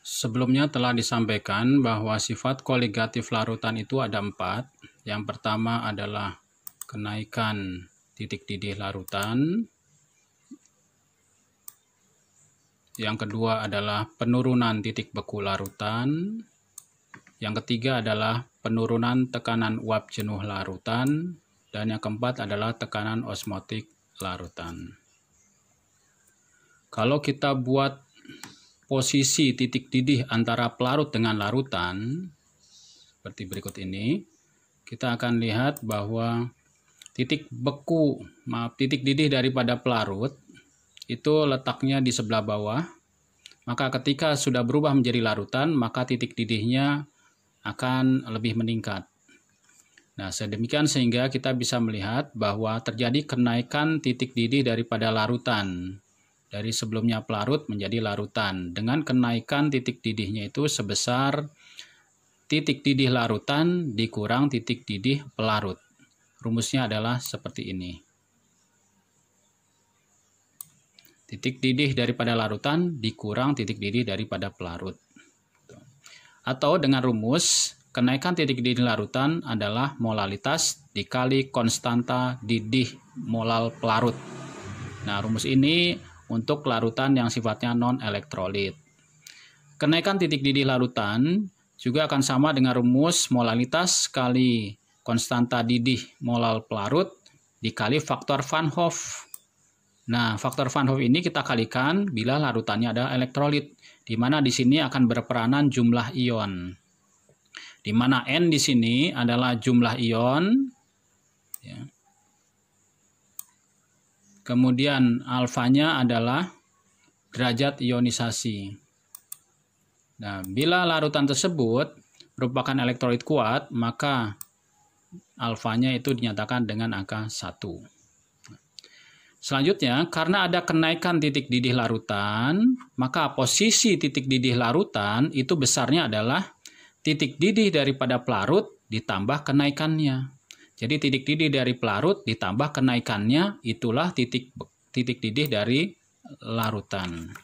Sebelumnya telah disampaikan bahwa sifat koligatif larutan itu ada 4. Yang pertama adalah kenaikan titik didih larutan. Yang kedua adalah penurunan titik beku larutan. Yang ketiga adalah penurunan tekanan uap jenuh larutan. Dan yang keempat adalah tekanan osmotik larutan. Kalau kita buat posisi titik didih antara pelarut dengan larutan, seperti berikut ini, kita akan lihat bahwa titik didih daripada pelarut itu letaknya di sebelah bawah. Maka ketika sudah berubah menjadi larutan, maka titik didihnya akan lebih meningkat. Nah, sedemikian sehingga kita bisa melihat bahwa terjadi kenaikan titik didih daripada larutan. Dari sebelumnya pelarut menjadi larutan. Dengan kenaikan titik didihnya itu sebesar titik didih larutan dikurang titik didih pelarut. Rumusnya adalah seperti ini. Titik didih daripada larutan dikurang titik didih daripada pelarut. Atau dengan rumus, kenaikan titik didih larutan adalah molalitas dikali konstanta didih molal pelarut. Nah, rumus ini untuk larutan yang sifatnya non-elektrolit. Kenaikan titik didih larutan juga akan sama dengan rumus molalitas kali konstanta didih molal pelarut dikali faktor Van Hoff. Nah, faktor Van Hoff ini kita kalikan bila larutannya adalah elektrolit, di mana di sini akan berperanan jumlah ion. Di mana N di sini adalah jumlah ion, ya. Kemudian alfanya adalah derajat ionisasi. Nah, bila larutan tersebut merupakan elektrolit kuat, maka alfanya itu dinyatakan dengan angka 1. Selanjutnya, karena ada kenaikan titik didih larutan, maka posisi titik didih larutan itu besarnya adalah titik didih daripada pelarut ditambah kenaikannya. Jadi titik didih dari pelarut ditambah kenaikannya, itulah titik didih dari larutan.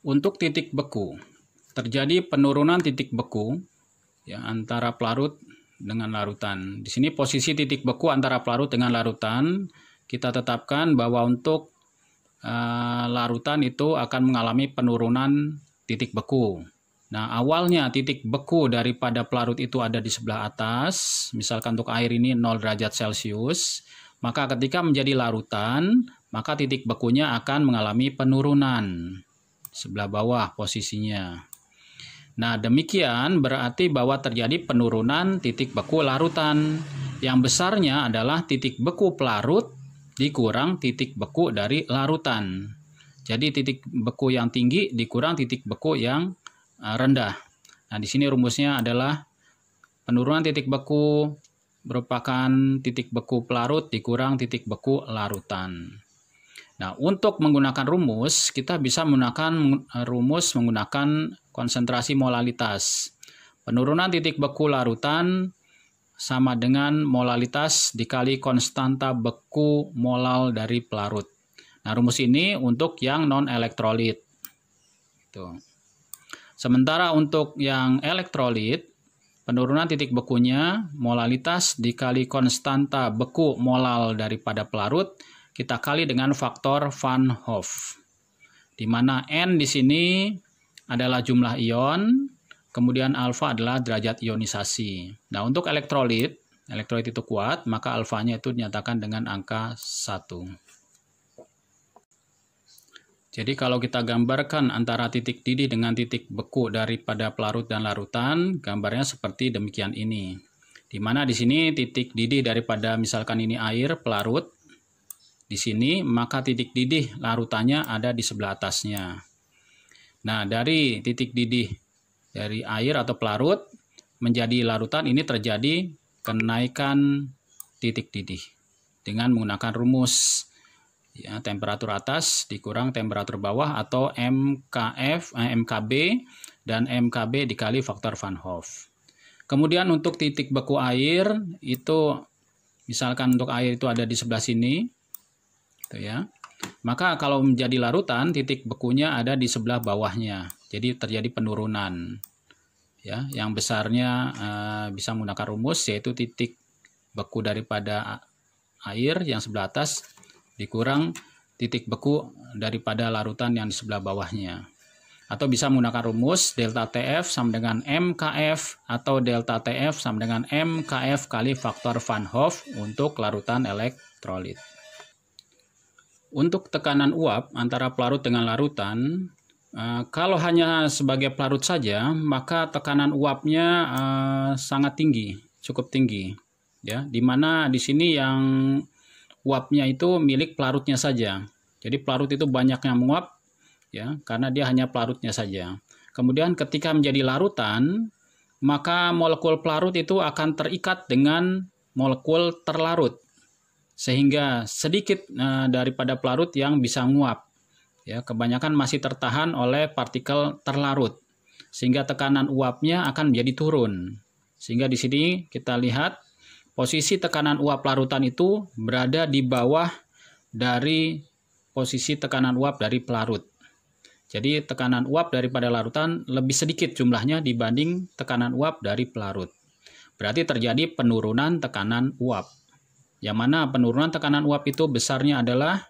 Untuk titik beku, terjadi penurunan titik beku ya, antara pelarut dengan larutan. Di sini posisi titik beku antara pelarut dengan larutan, kita tetapkan bahwa untuk larutan itu akan mengalami penurunan titik beku. Nah, awalnya titik beku daripada pelarut itu ada di sebelah atas, misalkan untuk air ini 0 derajat Celcius, maka ketika menjadi larutan, maka titik bekunya akan mengalami penurunan, sebelah bawah posisinya. Nah, demikian berarti bahwa terjadi penurunan titik beku larutan, yang besarnya adalah titik beku pelarut dikurang titik beku dari larutan. Jadi titik beku yang tinggi dikurang titik beku yang rendah. Nah, di sini rumusnya adalah penurunan titik beku merupakan titik beku pelarut dikurang titik beku larutan. Nah, untuk menggunakan rumus, kita bisa menggunakan rumus menggunakan konsentrasi molalitas. Penurunan titik beku larutan sama dengan molalitas dikali konstanta beku molal dari pelarut. Nah, rumus ini untuk yang non-elektrolit. Tuh. Sementara untuk yang elektrolit, penurunan titik bekunya molalitas dikali konstanta beku molal daripada pelarut, kita kali dengan faktor Van Hoff. Di mana N di sini adalah jumlah ion, kemudian alfa adalah derajat ionisasi. Nah, untuk elektrolit itu kuat, maka alfanya itu dinyatakan dengan angka 1. Jadi kalau kita gambarkan antara titik didih dengan titik beku daripada pelarut dan larutan, gambarnya seperti demikian ini. Di mana di sini titik didih daripada misalkan ini air pelarut di sini, maka titik didih larutannya ada di sebelah atasnya. Nah, dari titik didih dari air atau pelarut menjadi larutan ini terjadi kenaikan titik didih dengan menggunakan rumus ya, temperatur atas dikurang temperatur bawah atau MKB dan MKB dikali faktor Van Hoff. Kemudian untuk titik beku air itu misalkan untuk air itu ada di sebelah sini, gitu ya. Maka kalau menjadi larutan, titik bekunya ada di sebelah bawahnya. Jadi terjadi penurunan. Ya, yang besarnya bisa menggunakan rumus, yaitu titik beku daripada air yang sebelah atas dikurang titik beku daripada larutan yang di sebelah bawahnya. Atau bisa menggunakan rumus delta TF sama dengan MKF atau delta TF sama dengan MKF kali faktor Van Hoff untuk larutan elektrolit. Untuk tekanan uap antara pelarut dengan larutan, kalau hanya sebagai pelarut saja, maka tekanan uapnya sangat tinggi, cukup tinggi, ya. Dimana di sini yang uapnya itu milik pelarutnya saja. Jadi pelarut itu banyak yang menguap, ya, karena dia hanya pelarutnya saja. Kemudian ketika menjadi larutan, maka molekul pelarut itu akan terikat dengan molekul terlarut. Sehingga sedikit daripada pelarut yang bisa menguap. Ya, kebanyakan masih tertahan oleh partikel terlarut. Sehingga tekanan uapnya akan menjadi turun. Sehingga di sini kita lihat posisi tekanan uap larutan itu berada di bawah dari posisi tekanan uap dari pelarut. Jadi tekanan uap daripada larutan lebih sedikit jumlahnya dibanding tekanan uap dari pelarut. Berarti terjadi penurunan tekanan uap. Yang mana penurunan tekanan uap itu besarnya adalah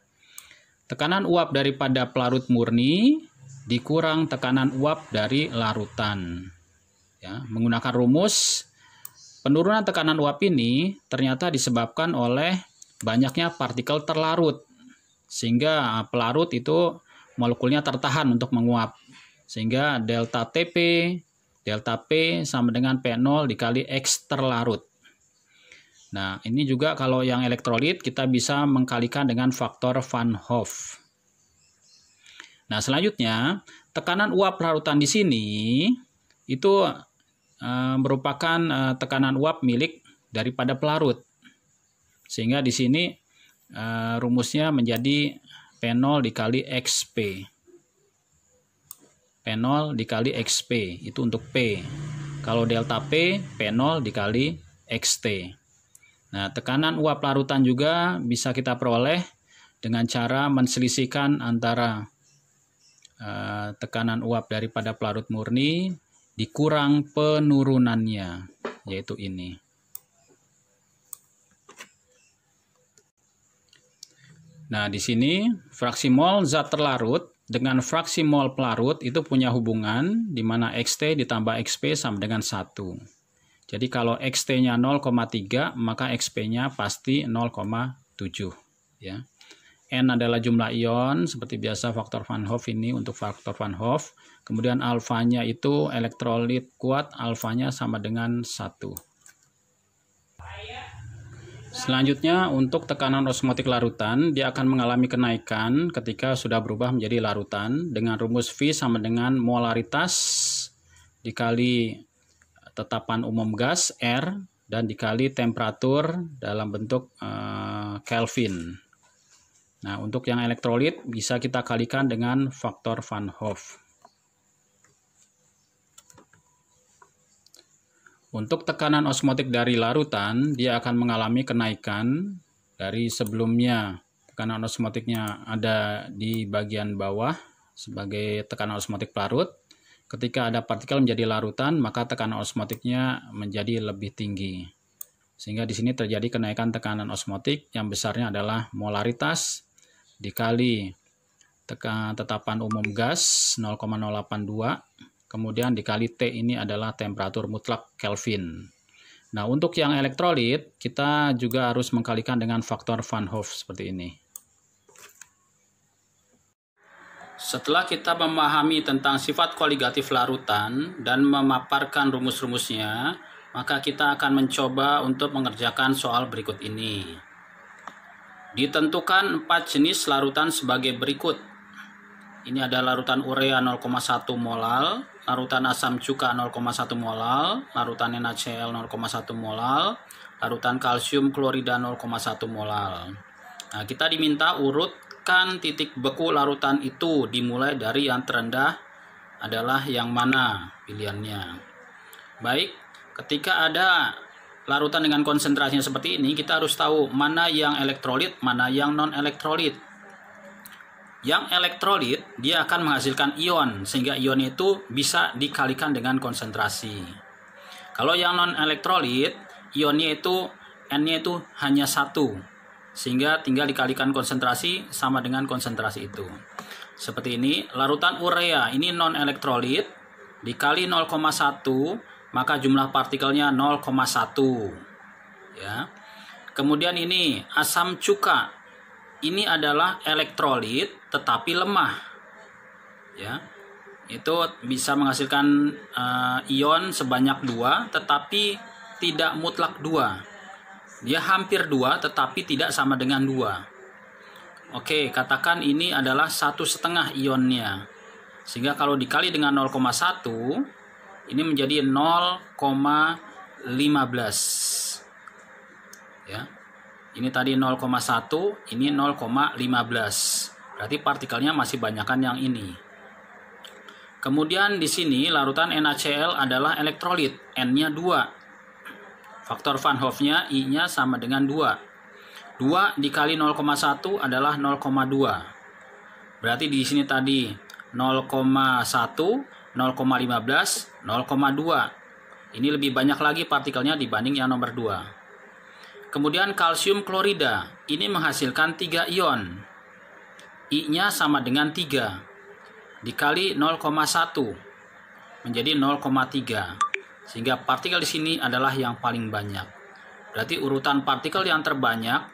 tekanan uap daripada pelarut murni dikurang tekanan uap dari larutan. Ya, menggunakan rumus, penurunan tekanan uap ini ternyata disebabkan oleh banyaknya partikel terlarut. Sehingga pelarut itu molekulnya tertahan untuk menguap. Sehingga delta TP, delta P sama dengan P0 dikali X terlarut. Nah, ini juga kalau yang elektrolit kita bisa mengkalikan dengan faktor Van Hoff. Nah, selanjutnya tekanan uap larutan di sini itu merupakan tekanan uap milik daripada pelarut. Sehingga di sini rumusnya menjadi P0 dikali XP. P0 dikali XP itu untuk P. Kalau delta P, P0 dikali XT. Nah, tekanan uap larutan juga bisa kita peroleh dengan cara menselisihkan antara tekanan uap daripada pelarut murni dikurang penurunannya, yaitu ini. Nah, di sini fraksi mol zat terlarut dengan fraksi mol pelarut itu punya hubungan di mana XT ditambah XP sama dengan 1. Jadi kalau XT-nya 0,3 maka XP-nya pasti 0,7, ya. N adalah jumlah ion seperti biasa faktor Van Hoff ini untuk faktor Van Hoff. Kemudian alfanya itu elektrolit kuat, alfanya sama dengan 1. Selanjutnya untuk tekanan osmotik larutan, dia akan mengalami kenaikan ketika sudah berubah menjadi larutan dengan rumus V sama dengan molaritas dikali tetapan umum gas R dan dikali temperatur dalam bentuk Kelvin. Nah, untuk yang elektrolit bisa kita kalikan dengan faktor Van Hoff. Untuk tekanan osmotik dari larutan, dia akan mengalami kenaikan dari sebelumnya. Tekanan osmotiknya ada di bagian bawah sebagai tekanan osmotik pelarut. Ketika ada partikel menjadi larutan, maka tekanan osmotiknya menjadi lebih tinggi. Sehingga di sini terjadi kenaikan tekanan osmotik yang besarnya adalah molaritas dikali tetapan umum gas 0,082, kemudian dikali T ini adalah temperatur mutlak Kelvin. Nah, untuk yang elektrolit, kita juga harus mengkalikan dengan faktor Van Hoff seperti ini. Setelah kita memahami tentang sifat koligatif larutan dan memaparkan rumus-rumusnya, maka kita akan mencoba untuk mengerjakan soal berikut ini. Ditentukan 4 jenis larutan sebagai berikut. Ini ada larutan urea 0,1 molal, larutan asam cuka 0,1 molal, larutan NaCl 0,1 molal, larutan kalsium klorida 0,1 molal. Nah, kita diminta urutkan titik beku larutan itu dimulai dari yang terendah adalah yang mana pilihannya. Baik, ketika ada larutan dengan konsentrasinya seperti ini, kita harus tahu mana yang elektrolit, mana yang non-elektrolit. Yang elektrolit dia akan menghasilkan ion, sehingga ion itu bisa dikalikan dengan konsentrasi. Kalau yang non elektrolit, ionnya itu N-nya itu hanya 1, sehingga tinggal dikalikan konsentrasi sama dengan konsentrasi itu. Seperti ini, larutan urea ini non elektrolit dikali 0,1, maka jumlah partikelnya 0,1. Ya. Kemudian ini asam cuka. Ini adalah elektrolit tetapi lemah. Ya. Itu bisa menghasilkan ion sebanyak 2 tetapi tidak mutlak 2. Dia hampir 2 tetapi tidak sama dengan 2. Oke, katakan ini adalah 1,5 ionnya. Sehingga kalau dikali dengan 0,1 ini menjadi 0,15. Ya. Ini tadi 0,1, ini 0,15. Berarti partikelnya masih banyakan yang ini. Kemudian di sini larutan NaCl adalah elektrolit, N-nya 2. Faktor Van Hoff-nya I-nya sama dengan 2. 2 dikali 0,1 adalah 0,2. Berarti di sini tadi 0,1, 0,15, 0,2. Ini lebih banyak lagi partikelnya dibanding yang nomor 2. Kemudian kalsium klorida, ini menghasilkan 3 ion. I-nya sama dengan 3. Dikali 0,1 menjadi 0,3. Sehingga partikel di sini adalah yang paling banyak. Berarti urutan partikel yang terbanyak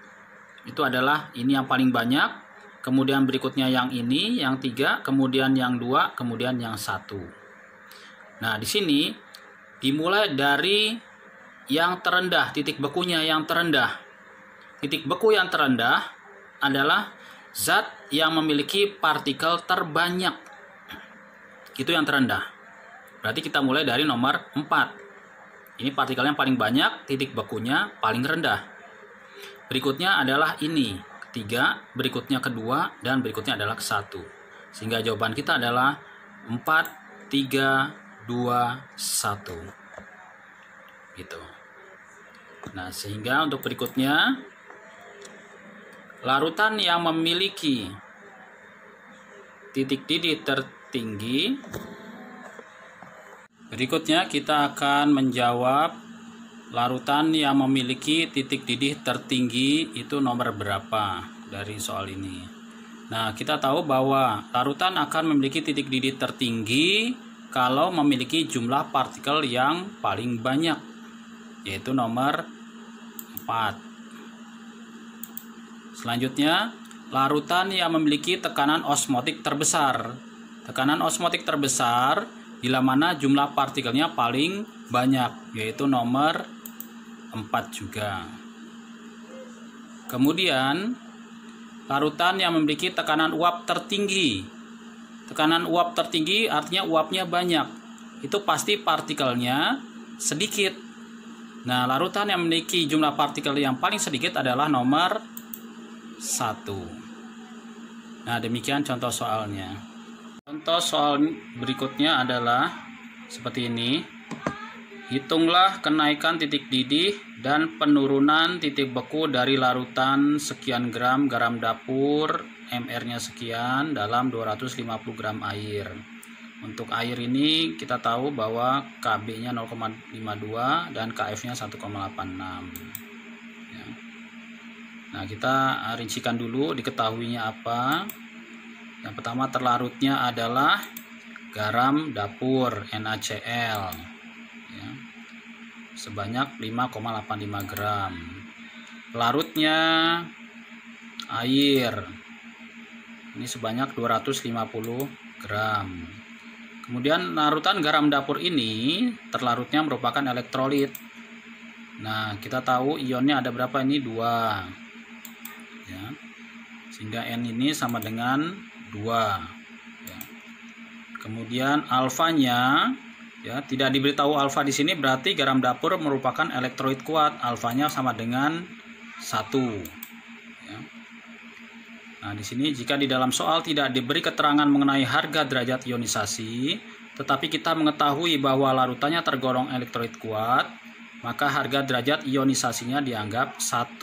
itu adalah ini yang paling banyak, kemudian berikutnya yang ini, yang 3, kemudian yang 2, kemudian yang 1. Nah, di sini dimulai dari yang terendah, titik bekunya yang terendah. Titik beku yang terendah adalah zat yang memiliki partikel terbanyak. Itu yang terendah. Berarti kita mulai dari nomor 4. Ini partikel yang paling banyak, titik bekunya paling rendah. Berikutnya adalah ini, ketiga, berikutnya kedua, dan berikutnya adalah ke-1. Sehingga jawaban kita adalah 4, 3, 2, 1. Gitu. Nah, sehingga untuk berikutnya, larutan yang memiliki titik didih tertinggi. Berikutnya kita akan menjawab larutan yang memiliki titik didih tertinggi itu nomor berapa dari soal ini. Nah, kita tahu bahwa larutan akan memiliki titik didih tertinggi kalau memiliki jumlah partikel yang paling banyak, yaitu nomor 4. Selanjutnya, larutan yang memiliki tekanan osmotik terbesar. Tekanan osmotik terbesar bila mana jumlah partikelnya paling banyak, yaitu nomor 4 juga. Kemudian, larutan yang memiliki tekanan uap tertinggi. Tekanan uap tertinggi artinya uapnya banyak. Itu pasti partikelnya sedikit. Nah, larutan yang memiliki jumlah partikel yang paling sedikit adalah nomor 1. Nah, demikian contoh soalnya. Contoh soal berikutnya adalah seperti ini. Hitunglah kenaikan titik didih dan penurunan titik beku dari larutan sekian gram garam dapur, MR-nya sekian, dalam 250 gram air. Untuk air ini kita tahu bahwa KB-nya 0,52 dan KF-nya 1,86. Ya. Nah, kita rincikan dulu diketahuinya apa. Yang pertama, terlarutnya adalah garam dapur NaCl. Ya. Sebanyak 5,85 gram. Pelarutnya air. Ini sebanyak 250 gram. Kemudian larutan garam dapur ini terlarutnya merupakan elektrolit. Nah, kita tahu ionnya ada berapa ini? 2. Ya. Sehingga N ini sama dengan 2. Ya. Kemudian alfanya, ya, tidak diberitahu alfa di sini, berarti garam dapur merupakan elektrolit kuat. Alfanya sama dengan 1. Ya. Nah, di sini jika di dalam soal tidak diberi keterangan mengenai harga derajat ionisasi, tetapi kita mengetahui bahwa larutannya tergolong elektrolit kuat, maka harga derajat ionisasinya dianggap 1.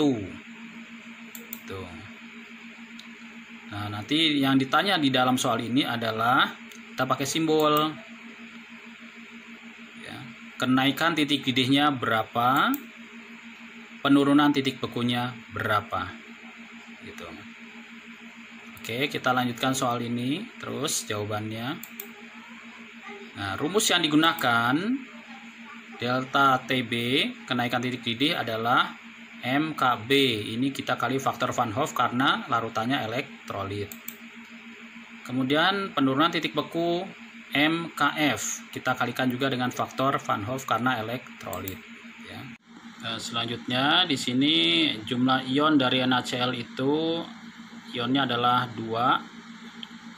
Tuh. Nah, nanti yang ditanya di dalam soal ini adalah kita pakai simbol. Ya, kenaikan titik didihnya berapa? Penurunan titik bekunya berapa? Gitu. Oke, kita lanjutkan soal ini. Terus jawabannya. Nah, rumus yang digunakan delta TB, kenaikan titik didih adalah MKB. Ini kita kali faktor Van Hoff karena larutannya elektrolit. Kemudian penurunan titik beku MKF. Kita kalikan juga dengan faktor Van Hoff karena elektrolit. Ya. Selanjutnya di sini jumlah ion dari NaCl itu ionnya adalah 2.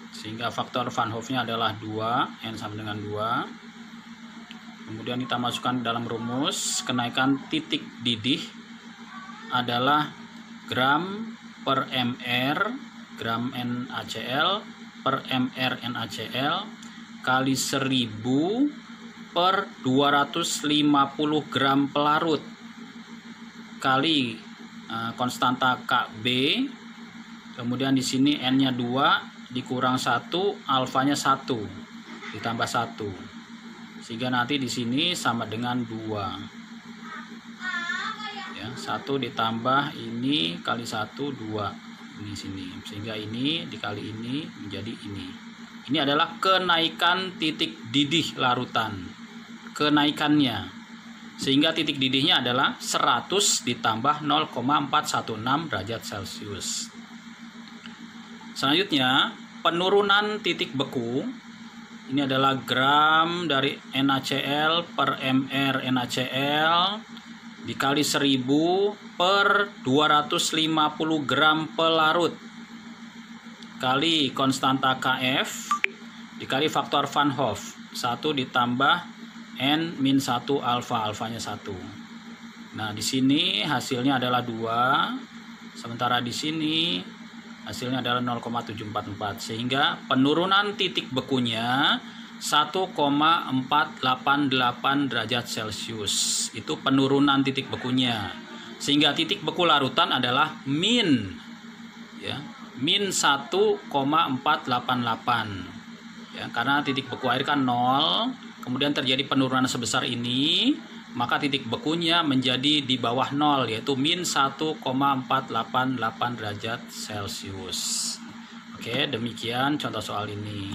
Sehingga faktor Van Hoff-nya adalah 2, N sama dengan 2. Kemudian kita masukkan dalam rumus, kenaikan titik didih adalah gram per mr, gram NaCl per mr NaCl kali 1000 per 250 gram pelarut kali konstanta Kb. Kemudian di sini N-nya 2 dikurang 1, alfanya 1 ditambah 1, sehingga nanti di sini sama dengan 2 ya, 1 ditambah ini kali 1, 2 di sini, sehingga ini dikali ini menjadi ini adalah kenaikan titik didih larutan, kenaikannya, sehingga titik didihnya adalah 100 ditambah 0,416 derajat Celcius. Selanjutnya, penurunan titik beku, ini adalah gram dari NaCl per mr NaCl dikali 1000 per 250 gram pelarut kali konstanta Kf dikali faktor Van Hoff, 1 ditambah N-1 alfa, alfanya 1. Nah, di sini hasilnya adalah 2, sementara di sini hasilnya adalah 0,744, sehingga penurunan titik bekunya 1,488 derajat Celcius. Itu penurunan titik bekunya. Sehingga titik beku larutan adalah min, ya, min 1,488. Ya, karena titik beku air kan 0, kemudian terjadi penurunan sebesar ini, maka titik bekunya menjadi di bawah 0, yaitu min 1,488 derajat Celcius. Oke, demikian contoh soal ini.